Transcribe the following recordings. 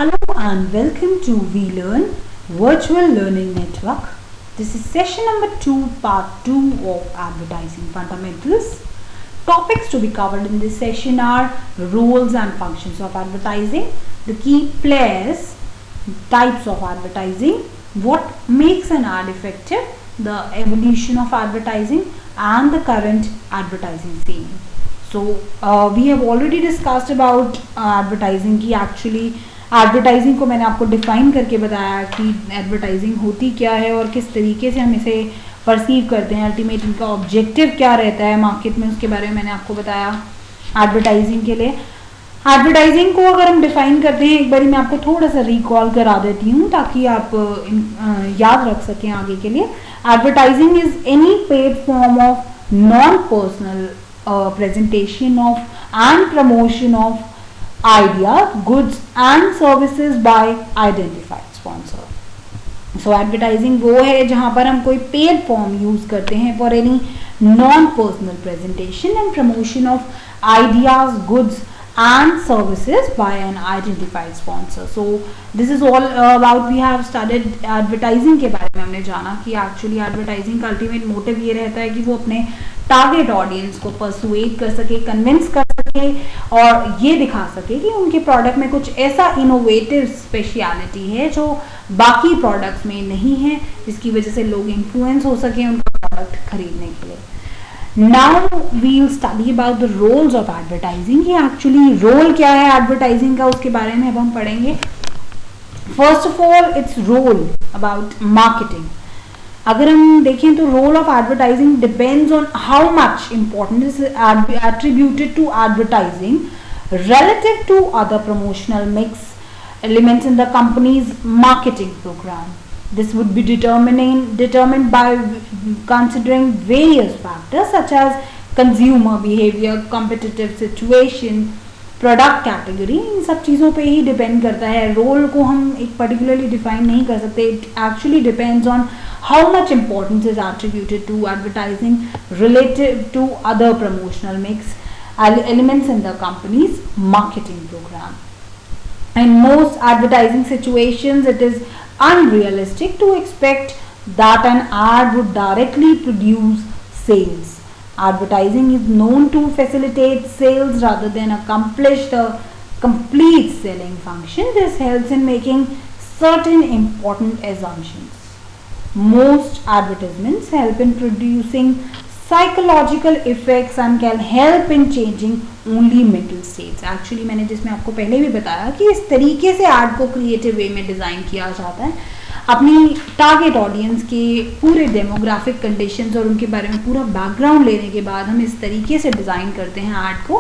Hello and welcome to VLearn Virtual Learning Network. This is session number 2, part 2 of Advertising Fundamentals. Topics to be covered in this session are roles and functions of advertising, the key players, types of advertising, what makes an ad effective, the evolution of advertising and the current advertising scene. So we have already discussed about advertising की actually advertising को मैंने आपको define करके बताया कि advertising होती क्या है और किस तरीके से हम इसे परसीव करते हैं, अल्टीमेट इनका ऑब्जेक्टिव क्या रहता है मार्केट में, उसके बारे में मैंने आपको बताया एडवर्टाइजिंग के लिए. एडवर्टाइजिंग को अगर हम डिफाइन करते हैं, एक बारी मैं आपको थोड़ा सा रिकॉल करा देती हूँ ताकि आप याद रख सकें आगे के लिए. Advertising is any paid form of non personal presentation of and promotion of ideas, goods and services by identified sponsor. So advertising वो है जहाँ पर हम कोई paid form use करते हैं for any non-personal presentation and promotion of ideas, goods and services by an identified sponsor. So this is all about we have studied advertising के बारे में हमने जाना कि actually advertising का ultimate motive ये रहता है कि वो अपने टारगेट ऑडियंस को परसुएट कर सके, कन्विंस कर सके और ये दिखा सके कि उनके प्रोडक्ट में कुछ ऐसा इनोवेटिव स्पेशलिटी है जो बाकी प्रोडक्ट्स में नहीं है, जिसकी वजह से लोग इन्फ्लुएंस हो सके उनका प्रोडक्ट खरीदने के लिए. Now we will study about the roles of advertising. ये एक्चुअली रोल क्या है एडवर्टाइजिंग का, उसके बारे में अब हम पढ़ेंगे. First of all its role about marketing. अगर हम देखें तो role of advertising depends on how much importance is attributed to advertising relative to other promotional mix elements in the company's marketing program. This would be determined by considering various factors such as consumer behavior, competitive situation, product category. इन सब चीज़ों पे ही depend करता है. Role को हम एक particularly define नहीं कर सकते. It actually depends on how much importance is attributed to advertising related to other promotional mix elements in the company's marketing program. In most advertising situations, it is unrealistic to expect that an ad would directly produce sales. Advertising is known to facilitate sales rather than accomplish the complete selling function. This helps in making certain important assumptions. Most advertisements help in producing psychological effects and can help in changing only mental states. Actually मैंने जिसमें आपको पहले भी बताया कि इस तरीके से ad को क्रिएटिव वे में डिज़ाइन किया जाता है अपनी टारगेट ऑडियंस के पूरे डेमोग्राफिक कंडीशंस और उनके बारे में पूरा बैकग्राउंड लेने के बाद हम इस तरीके से डिज़ाइन करते हैं ऐड को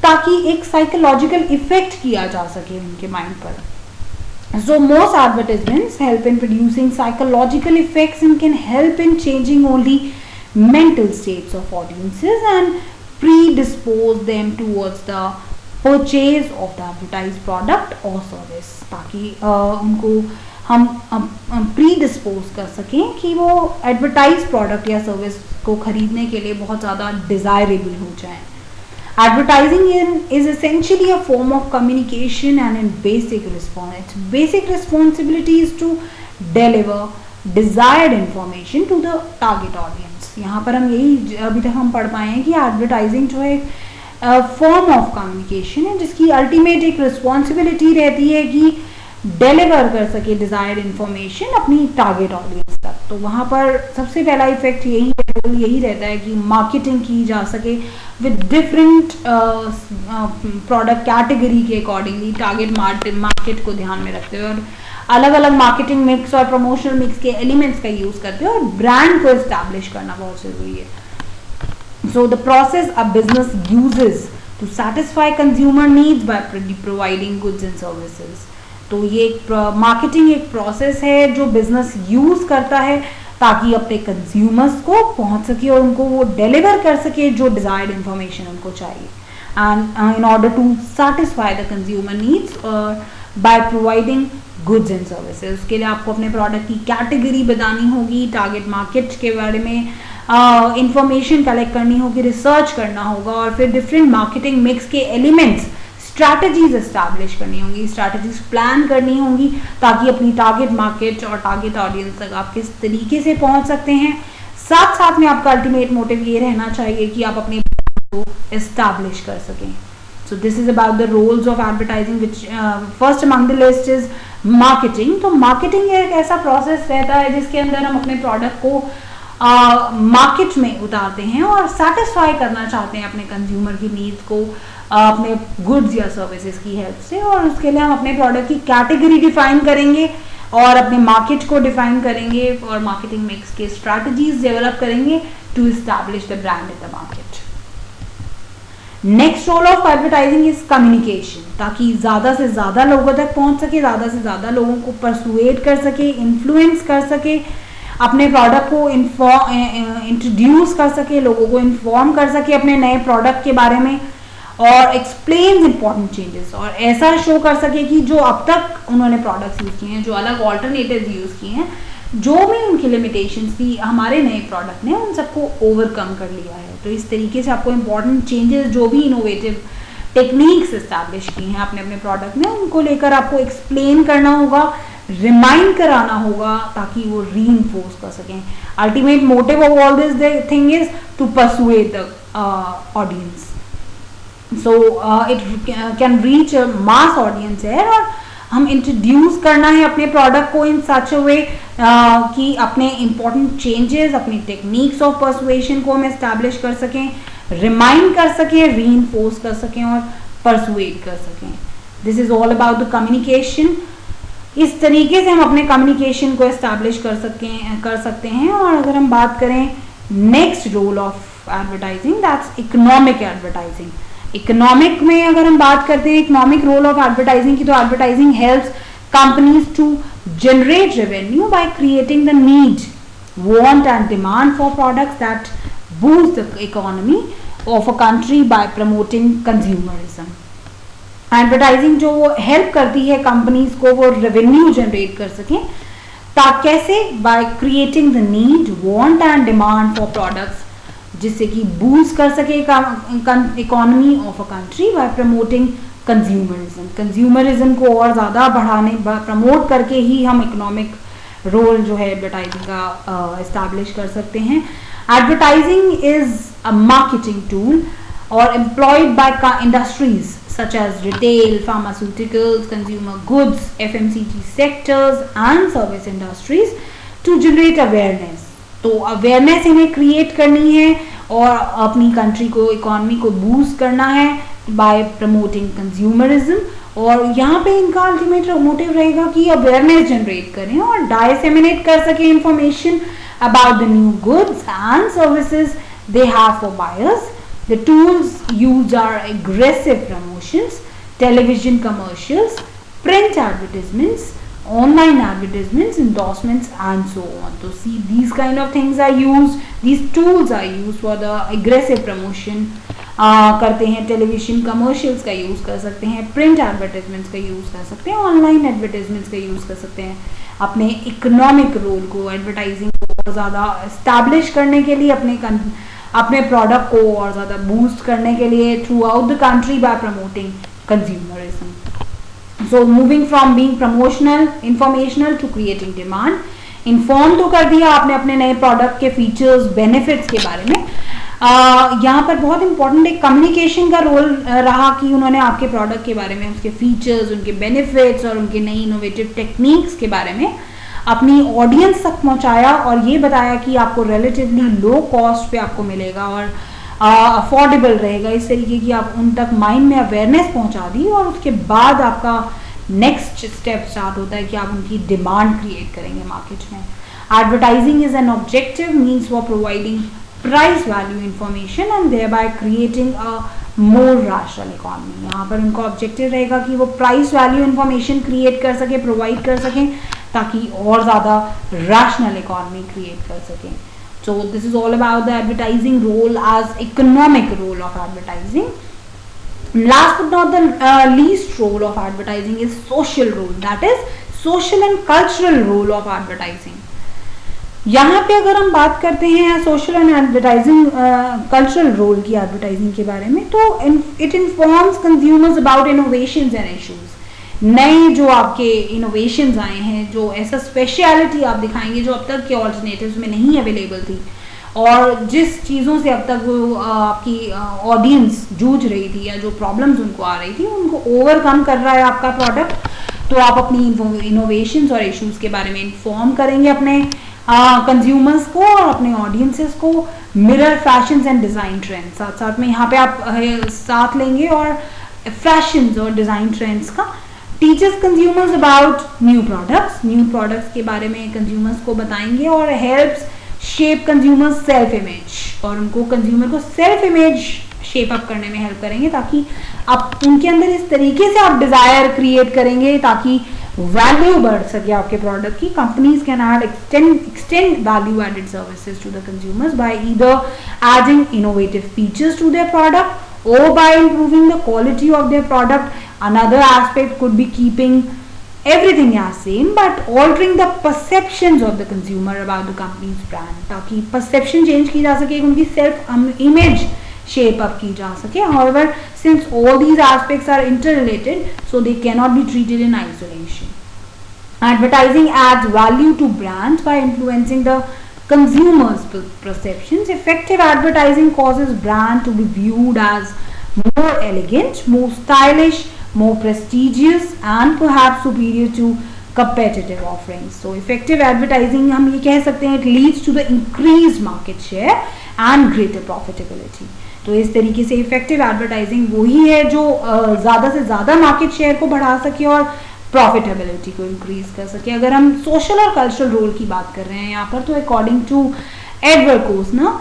ताकि एक साइकोलॉजिकल इफेक्ट किया जा सके उनके माइंड पर. So most advertisements help in producing psychological effects and can help in changing only mental states of audiences and predispose them towards the purchase of the advertised product or service. ताकि उनको हम pre dispose कर सकें कि वो advertise product या service को खरीदने के लिए बहुत ज़्यादा डिज़ायरेबल हो जाए. Advertising is essentially a form of communication and in basic responsibility is to deliver desired information to the target audience. यहाँ पर हम यही अभी तक हम पढ़ पाए हैं कि एडवर्टाइजिंग जो है एक फॉर्म ऑफ कम्युनिकेशन है जिसकी अल्टीमेट एक रिस्पॉन्सिबिलिटी रहती है कि डिलीवर कर सके डिजायर्ड इंफॉर्मेशन अपनी टारगेट ऑडियंस तक. तो वहाँ पर सबसे पहला इफेक्ट यही रहता है कि मार्केटिंग की जा सके विद डिफरेंट प्रोडक्ट कैटेगरी के अकॉर्डिंगली टारगेट मार्केट को ध्यान में रखते हुए और अलग अलग मार्केटिंग मिक्स और प्रमोशनल मिक्स के एलिमेंट्स का यूज करते हुए और ब्रांड को एस्टैब्लिश करना बहुत जरूरी है. So the process a business uses to satisfy consumer needs by providing goods and services. तो ये एक मार्केटिंग एक प्रोसेस है जो बिजनेस यूज करता है ताकि अपने कंज्यूमर्स को पहुंच सके और उनको वो डिलीवर कर सके जो डिजायर्ड इंफॉर्मेशन उनको चाहिए. And in order to satisfy the consumer needs by providing goods and services. उसके लिए आपको अपने प्रोडक्ट की कैटेगरी बतानी होगी, टारगेट मार्केट के बारे में इंफॉर्मेशन कलेक्ट करनी होगी, रिसर्च करना होगा और फिर डिफरेंट मार्केटिंग मिक्स के एलिमेंट्स स्ट्रैटेजीज एस्टैब्लिश करनी होंगी, स्ट्रैटेजीज प्लान करनी होंगी, ताकि अपनी टारगेट मार्केट और टारगेट ऑडियंस तक आप किस तरीके से पहुंच सकते हैं। साथ साथ में आपका अल्टीमेट मोटिव ये रहना चाहिए कि आप अपने को एस्टैब्लिश कर सकें। So this is about the roles of advertising, which first among the list is marketing। तो marketing एक ऐसा प्रोसेस रहता है जिसके अंदर हम अपने प्रोडक्ट को मार्केट में उतारते हैं और सेटिस्फाई करना चाहते हैं अपने कंज्यूमर की नीड्स को अपने गुड्स या सर्विसेज की हेल्प से, और उसके लिए हम अपने प्रोडक्ट की कैटेगरी डिफाइन करेंगे और अपने मार्केट को डिफाइन करेंगे और मार्केटिंग मिक्स के स्ट्रैटेजीज डेवलप करेंगे to establish the brand in the market. Next role of advertising is communication, ताकि ज्यादा से ज्यादा लोगों तक पहुंच सके, ज्यादा से ज्यादा लोगों को परसुएट कर सके, इन्फ्लुएंस कर सके, अपने प्रोडक्ट को इंट्रोड्यूस कर सके, लोगों को इन्फॉर्म कर सके अपने नए प्रोडक्ट के बारे में, और एक्सप्लेन इंपॉर्टेंट चेंजेस, और ऐसा शो कर सके कि जो अब तक उन्होंने प्रोडक्ट्स यूज किए हैं, जो अलग ऑल्टरनेटिव यूज किए हैं, जो भी उनकी लिमिटेशंस थी हमारे नए प्रोडक्ट ने उन सबको ओवरकम कर लिया है। तो इस तरीके से आपको इंपॉर्टेंट चेंजेस, जो भी इनोवेटिव टेक्निक्स एस्टैब्लिश की हैं आपने अपने प्रोडक्ट में, उनको लेकर आपको एक्सप्लेन करना होगा, रिमाइंड कराना होगा, ताकि वो रीइंफोर्स कर सकें। Ultimate motive of all this thing is to persuade the audience, so it can reach a mass audience है, और हम इंट्रोड्यूस करना है अपने प्रोडक्ट को इन सच अ वे कि अपने इंपॉर्टेंट चेंजेस, अपनी टेक्निक्स ऑफ परसुएशन को हम एस्टैब्लिश कर सकें, रिमाइंड कर सकें, रीइंफोर्स कर सकें और परसुएट कर सकें। This is all about the communication. इस तरीके से हम अपने कम्युनिकेशन को एस्टैब्लिश कर सकते हैं। और अगर हम बात करें next role of advertising, that's economic advertising. Economic में अगर हम बात करते हैं इकोनॉमिक रोल ऑफ एडवर्टाइजिंग की, तो advertising helps companies to generate revenue by creating the need, want and demand for products that boost the economy of a country by promoting consumerism। Advertising जो वो हेल्प करती है companies को वो revenue generate कर सकें, ताकि कैसे, by creating the need, want and demand for products, जिससे कि बूस्ट कर सके economy of a country by promoting consumerism. Consumerism को और ज़्यादा प्रमोट करके ही हम इकोनॉमिक रोल जो है एडवर्टाइजिंग का एस्टैब्लिश कर सकते हैं। Advertising is a marketing tool और employed by industries such as retail, pharmaceuticals, consumer goods, FMCG sectors and service industries to generate awareness। तो अवेयरनेस इन्हें क्रिएट करनी है और अपनी कंट्री को, इकोनॉमी को बूस्ट करना है बाय प्रमोटिंग कंज्यूमरिज्म, और यहाँ पे इनका अल्टीमेट मोटिव रहेगा कि अवेयरनेस जनरेट करें और डायसेमिनेट कर सके information about the new goods and services they have for buyers. The tools used are aggressive promotions, television commercials, print advertisements, online advertisements, endorsements and so on। So see, these kind of things are used, these tools are used for the aggressive promotion करते हैं। Television commercials का use कर सकते हैं, print advertisements का use कर सकते हैं, ऑनलाइन एडवर्टाइजमेंट्स का यूज़ कर सकते हैं, अपने इकोनॉमिक रोल को, एडवर्टाइजिंग को और ज़्यादा इस्टेब्लिश करने के लिए, अपने प्रोडक्ट को और ज़्यादा बूस्ट करने के लिए throughout the country by promoting consumerism. So moving from being promotional, informational to creating demand. Inform तो कर दिया आपने अपने नए प्रोडक्ट के फीचर्स, बेनिफिट्स के बारे में। यहाँ पर बहुत इंपॉर्टेंट एक कम्युनिकेशन का रोल रहा कि उन्होंने आपके प्रोडक्ट के बारे में, उसके फीचर्स, उनके बेनिफिट्स और उनके नई इनोवेटिव टेक्निक्स के बारे में अपनी ऑडियंस तक पहुंचाया और ये बताया कि आपको रिलेटिवली लो कॉस्ट पे आपको मिलेगा और अफोर्डेबल रहेगा। इस तरीके की आप उन तक माइंड में अवेयरनेस पहुंचा दी, और उसके बाद आपका नेक्स्ट स्टेप स्टार्ट होता है कि आप उनकी डिमांड क्रिएट करेंगे मार्केट में। Advertising is an objective means for providing price value information and thereby creating a more rational economy. यहाँ पर उनका ऑब्जेक्टिव रहेगा कि वो प्राइस वैल्यू इंफॉर्मेशन क्रिएट कर सके, प्रोवाइड कर सकें, ताकि और ज़्यादा रैशनल इकोनॉमी क्रिएट कर सकें। So this is all about the advertising role as economic role of advertising. Last but not the least role of advertising is social role, that is social and cultural role of advertising। यहाँ पे अगर हम बात करते हैं social and advertising cultural role की advertising के बारे में, तो it informs consumers about innovations and issues. नए जो आपके इनोवेशंस आए हैं, जो ऐसा स्पेशलिटी आप दिखाएंगे जो अब तक के ऑल्टरनेटिव्स में नहीं अवेलेबल थी, और जिस चीज़ों से अब तक वो आपकी ऑडियंस जूझ रही थी या जो प्रॉब्लम्स उनको आ रही थी उनको ओवरकम कर रहा है आपका प्रोडक्ट, तो आप अपनी इनोवेशंस और इश्यूज के बारे में इन्फॉर्म करेंगे अपने कंज्यूमर्स को और अपने ऑडियंसेस को। Mirror fashions and design trends, साथ साथ में यहाँ पे आप साथ लेंगे और फैशंस और डिज़ाइन ट्रेंड्स का। Teachers consumers about new products के बारे में कंज्यूमर्स को बताएंगे, और helps shape consumer self image, और उनको कंज्यूमर को सेल्फ इमेज शेप अप करने में हेल्प करेंगे, ताकि आप उनके अंदर इस तरीके से आप डिजायर क्रिएट करेंगे ताकि वैल्यू बढ़ सके आपके प्रोडक्ट की। Companies can add extend value added services to the consumers by either adding innovative features to their product or by improving the quality of their product. Another aspect could be keeping everything as same but altering the perceptions of the consumer about the company's brand, ताकि perception change की जा सके, उनकी self image shape up की जा सके। However, since all these aspects are interrelated, so they cannot be treated in isolation. Advertising adds value to brands by influencing the consumer's perceptions. Effective advertising causes brand to be viewed as more elegant, more stylish, more prestigious, and perhaps superior to competitive offerings. So effective advertising हम ये कह सकते हैं it leads to the increased market share and greater profitability. तो इस तरीके से effective advertising वही है जो ज़्यादा से ज़्यादा मार्केट शेयर को बढ़ा सके और प्रॉफिटेबिलिटी को इंक्रीज कर सके। अगर हम सोशल और कल्चरल रोल की बात कर रहे हैं यहाँ पर, तो according to Edward Kosner,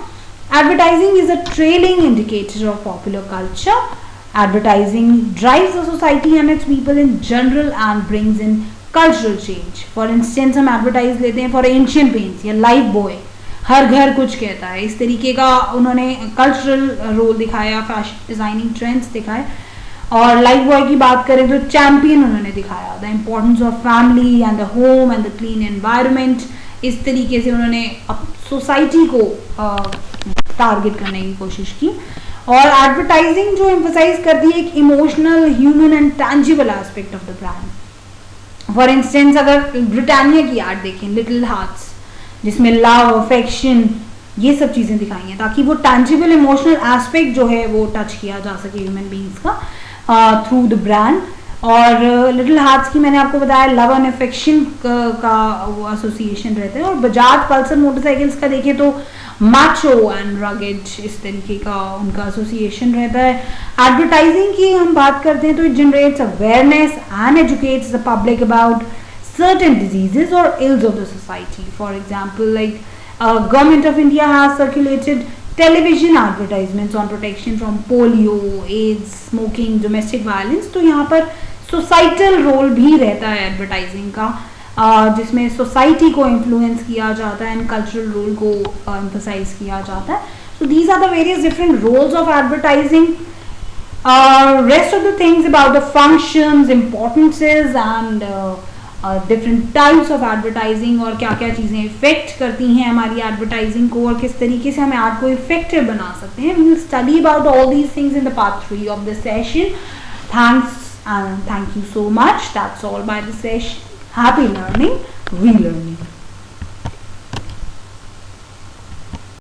advertising is a trailing indicator of popular culture. Advertising drives the society and its people in general and brings in cultural change. For instance हम एडवर्टाइज लेते हैं फॉर एंशियंट पेंट्स या lifebuoy, हर घर कुछ कहता है, इस तरीके का उन्होंने कल्चरल रोल दिखाया, फैशन डिजाइनिंग ट्रेंड्स दिखाए। और लाइफ बॉय की बात करें तो चैंपियन उन्होंने दिखाया the importance of family and the home and the clean environment. इस तरीके से उन्होंने सोसाइटी को टारगेट करने की कोशिश की। और एडवर्टाइजिंग जो एम्फसाइज करती है एक emotional, human and tangible aspect of the brand. For instance अगर ब्रिटानिया की एड देखें, लिटिल हार्ट्स, जिसमें लव, अफेक्शन, ये सब चीज़ें दिखाई हैं, ताकि वो टैंजिबल इमोशनल एस्पेक्ट जो है वो टच किया जा सके ह्यूमन बींग्स का थ्रू द ब्रांड। और लिटिल हार्ट्स की मैंने आपको बताया लव एंड अफेक्शन का वो एसोसिएशन रहता है। और बजाज पल्सर मोटरसाइकिल्स का देखें तो माचो एंड रगेड, इस तरीके का उनका एसोसिएशन रहता है। एडवर्टाइजिंग की हम बात करते हैं तो it generates awareness and educates the public about certain diseases or ills of the society. For example, like Government of India has circulated television advertisements on protection from polio, AIDS, smoking, domestic violence. तो यहाँ पर societal role भी रहता है advertising का, जिसमें society को influence किया जाता है and cultural role को emphasize किया जाता है. So these are the various different roles of advertising. Rest of the things about the functions, importances and different types of advertising और क्या क्या चीज़ें इफेक्ट करती हैं हमारी एडवर्टाइजिंग को और किस तरीके से हम ऐड को इफेक्टिव बना सकते हैं, we will study about all these things in the part 3 of the session. Thank you so much. That's all by the session. Happy learning, री लर्निंग.